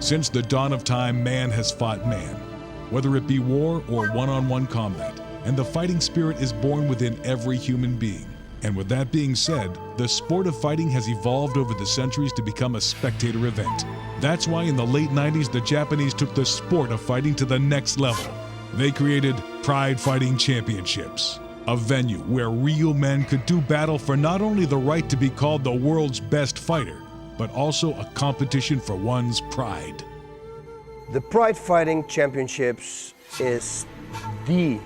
Since the dawn of time, man has fought man, whether it be war or one-on-one combat, and the fighting spirit is born within every human being. And with that being said, the sport of fighting has evolved over the centuries to become a spectator event. That's why in the late 90s, the Japanese took the sport of fighting to the next level. They created Pride Fighting Championships, a venue where real men could do battle for not only the right to be called the world's best fighter, but also a competition for one's pride. The Pride Fighting Championships is the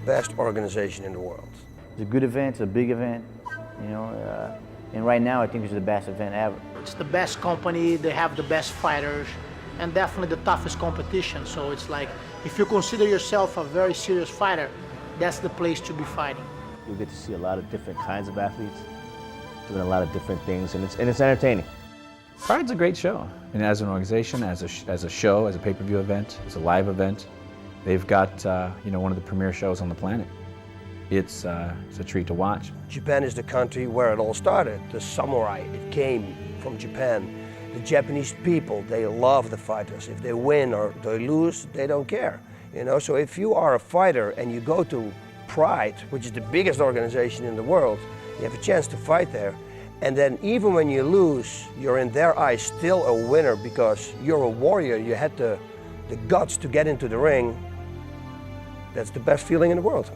best organization in the world. It's a good event, it's a big event, you know, and right now I think it's the best event ever. It's the best company, they have the best fighters, and definitely the toughest competition. So it's like, if you consider yourself a very serious fighter, that's the place to be fighting. You'll get to see a lot of different kinds of athletes doing a lot of different things, and it's entertaining. Pride's a great show, and as an organization, as a show, as a pay-per-view event, as a live event, they've got one of the premier shows on the planet. It's a treat to watch. Japan is the country where it all started. The samurai, it came from Japan. The Japanese people, they love the fighters. If they win or they lose, they don't care. You know, so if you are a fighter and you go to Pride, which is the biggest organization in the world, you have a chance to fight there. And then even when you lose, you're in their eyes still a winner because you're a warrior. You had the guts to get into the ring. That's the best feeling in the world.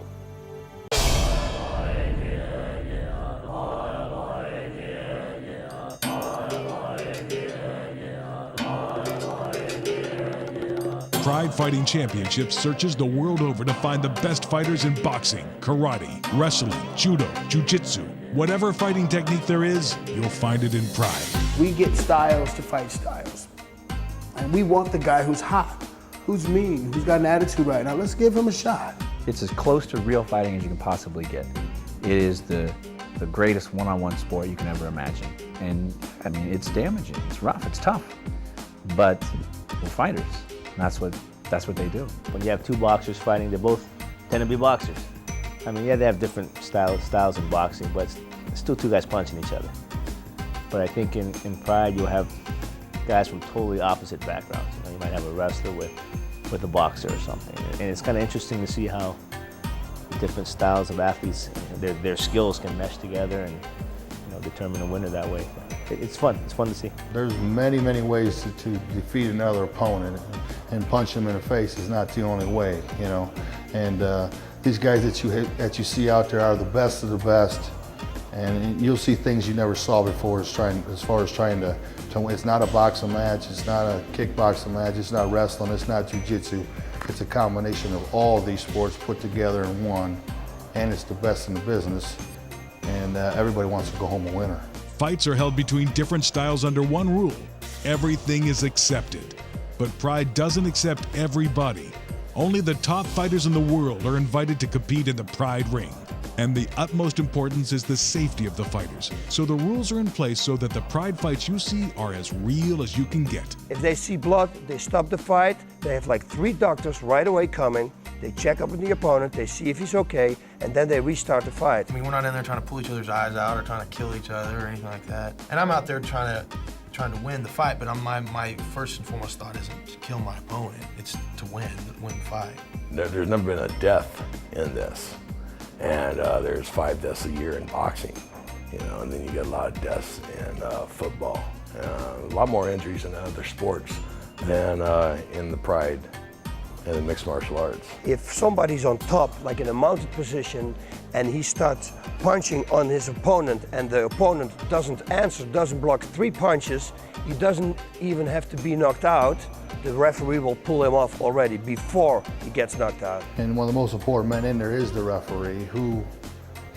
Pride Fighting Championships searches the world over to find the best fighters in boxing, karate, wrestling, judo, jiu-jitsu. Whatever fighting technique there is, you'll find it in Pride. We get styles to fight styles. And we want the guy who's hot, who's mean, who's got an attitude right now. Let's give him a shot. It's as close to real fighting as you can possibly get. It is the greatest one-on-one sport you can ever imagine. And I mean, it's damaging, it's rough, it's tough. But we're fighters. That's what they do. When you have two boxers fighting, they both tend to be boxers. I mean, yeah, they have different styles in boxing, but it's still two guys punching each other. But I think in Pride, you'll have guys from totally opposite backgrounds. You know, you might have a wrestler with a boxer or something. And it's kind of interesting to see how the different styles of athletes, their skills can mesh together and determine a winner that way. It's fun to see. There's many ways to defeat another opponent, and punch them in the face is not the only way, you know. And these guys that you see out there are the best of the best, and you'll see things you never saw before as far as trying to win. It's not a boxing match, it's not a kickboxing match, it's not wrestling, it's not jiu-jitsu. It's a combination of all these sports put together in one, and it's the best in the business, and everybody wants to go home a winner. Fights are held between different styles under one rule. Everything is accepted. But Pride doesn't accept everybody. Only the top fighters in the world are invited to compete in the Pride ring. And the utmost importance is the safety of the fighters. So the rules are in place so that the Pride fights you see are as real as you can get. If they see blood, they stop the fight. They have like 3 doctors right away coming. They check up with the opponent, they see if he's okay, and then they restart the fight. I mean, we're not in there trying to pull each other's eyes out or trying to kill each other or anything like that. And I'm out there trying to win the fight, but my first and foremost thought isn't to kill my opponent, it's to win the fight. There's never been a death in this, and there's 5 deaths a year in boxing, you know, and then you get a lot of deaths in football. A lot more injuries in other sports than in the Pride and the mixed martial arts. If somebody's on top, like in a mounted position, and he starts punching on his opponent and the opponent doesn't answer, doesn't block 3 punches, he doesn't even have to be knocked out. The referee will pull him off already before he gets knocked out. And one of the most important men in there is the referee,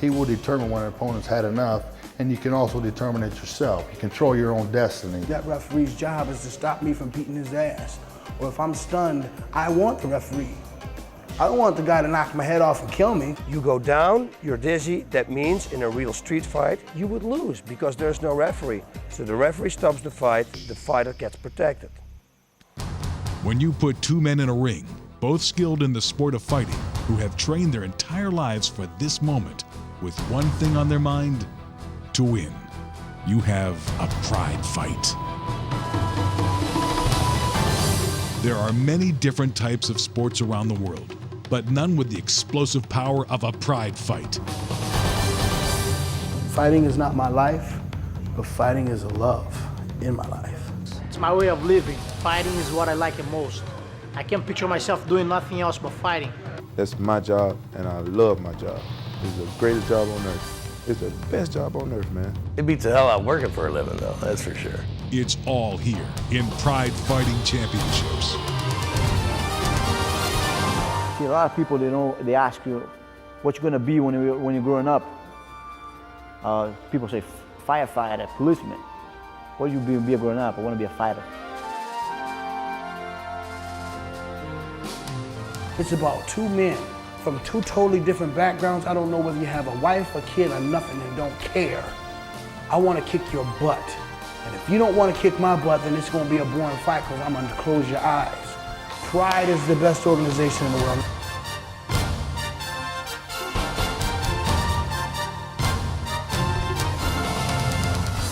he will determine when an opponent's had enough, and you can also determine it yourself. You control your own destiny. That referee's job is to stop me from beating his ass. Or if I'm stunned, I want the referee. I don't want the guy to knock my head off and kill me. You go down, you're dizzy. That means in a real street fight, you would lose because there's no referee. So the referee stops the fight, the fighter gets protected. When you put 2 men in a ring, both skilled in the sport of fighting, who have trained their entire lives for this moment, with one thing on their mind, to win, you have a Pride fight. There are many different types of sports around the world, but none with the explosive power of a Pride fight. Fighting is not my life, but fighting is a love in my life. It's my way of living. Fighting is what I like the most. I can't picture myself doing nothing else but fighting. That's my job, and I love my job. It's the greatest job on earth. It's the best job on earth, man. It beats the hell out of working for a living, though, that's for sure. It's all here in Pride Fighting Championships. See, a lot of people, they ask you, what you're gonna be when you're growing up. People say, firefighter, policeman. What do you be growing up? I wanna be a fighter. It's about two men from two totally different backgrounds. I don't know whether you have a wife, a kid, or nothing, and don't care. I want to kick your butt. And if you don't want to kick my butt, then it's going to be a boring fight because I'm going to close your eyes. Pride is the best organization in the world.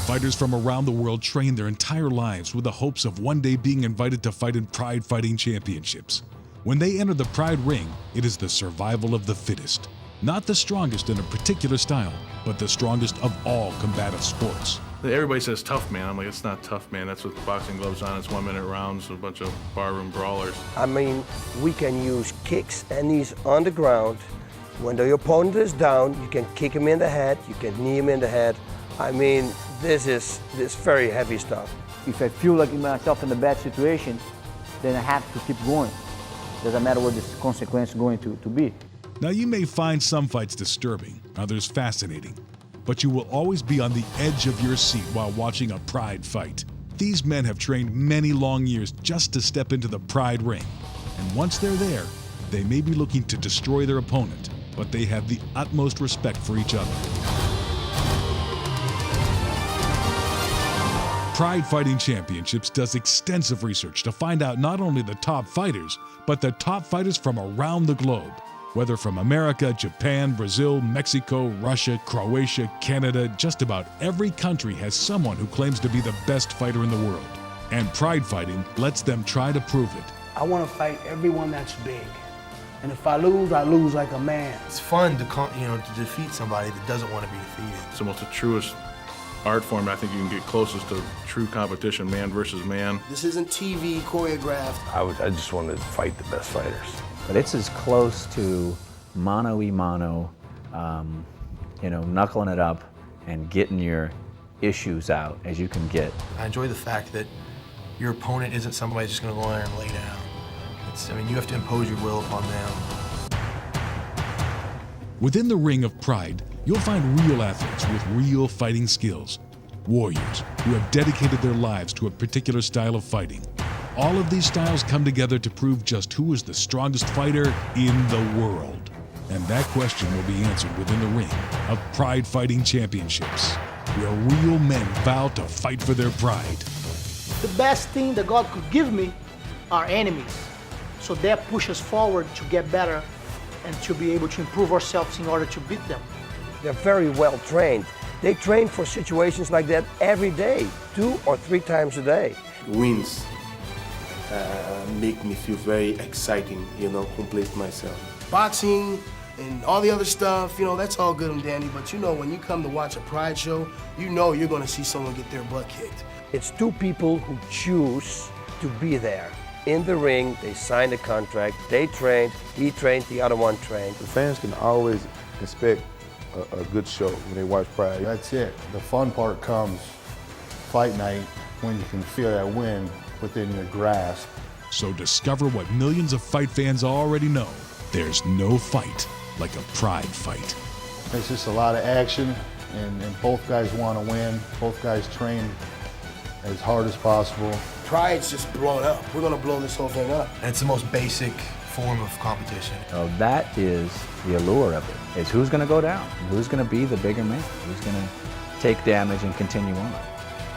Fighters from around the world train their entire lives with the hopes of one day being invited to fight in Pride Fighting Championships. When they enter the Pride ring, it is the survival of the fittest. Not the strongest in a particular style, but the strongest of all combative sports. Everybody says tough man. I'm like, it's not tough man. That's with boxing gloves on. It's 1 minute rounds, a bunch of barroom brawlers. I mean, we can use kicks and knees on the ground. When the opponent is down, you can kick him in the head, you can knee him in the head. I mean, this is very heavy stuff. If I feel like myself in a bad situation, then I have to keep going. Doesn't matter what the consequence is going to be. Now, you may find some fights disturbing, others fascinating, but you will always be on the edge of your seat while watching a Pride fight. These men have trained many long years just to step into the Pride ring. And once they're there, they may be looking to destroy their opponent, but they have the utmost respect for each other. Pride Fighting Championships does extensive research to find out not only the top fighters, but the top fighters from around the globe. Whether from America, Japan, Brazil, Mexico, Russia, Croatia, Canada, just about every country has someone who claims to be the best fighter in the world. And Pride Fighting lets them try to prove it. I want to fight everyone that's big. And if I lose like a man. It's fun to defeat somebody that doesn't want to be defeated. It's almost the truest art form I think you can get closest to true competition, man versus man. This isn't TV choreographed. I just wanted to fight the best fighters. But it's as close to mano-y-mano, knuckling it up and getting your issues out as you can get. I enjoy the fact that your opponent isn't somebody just going to go in there and lay down. You have to impose your will upon them. Within the ring of Pride, you'll find real athletes with real fighting skills, warriors who have dedicated their lives to a particular style of fighting. All of these styles come together to prove just who is the strongest fighter in the world. And that question will be answered within the ring of Pride Fighting Championships, where real men vow to fight for their pride. The best thing that God could give me are enemies. So that pushes us forward to get better and to be able to improve ourselves in order to beat them. They're very well trained. They train for situations like that every day, 2 or 3 times a day. Wins make me feel very exciting, complete myself. Boxing and all the other stuff, that's all good and dandy, but when you come to watch a Pride show, you're gonna see someone get their butt kicked. It's 2 people who choose to be there. In the ring, they signed a contract, they trained, he trained, the other one trained. The fans can always expect a good show when they watch Pride. That's it. The fun part comes fight night when you can feel that win within your grasp. So discover what millions of fight fans already know. There's no fight like a Pride fight. It's just a lot of action, and both guys want to win. Both guys train as hard as possible. Pride's just blowing up. We're gonna blow this whole thing up. And it's the most basic form of competition. So that is the allure of it, is who's gonna go down, who's gonna be the bigger man, who's gonna take damage and continue on.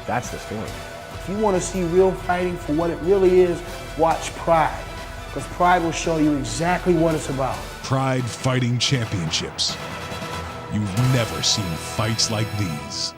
That's the story. If you want to see real fighting for what it really is, watch Pride. Because Pride will show you exactly what it's about. Pride Fighting Championships. You've never seen fights like these.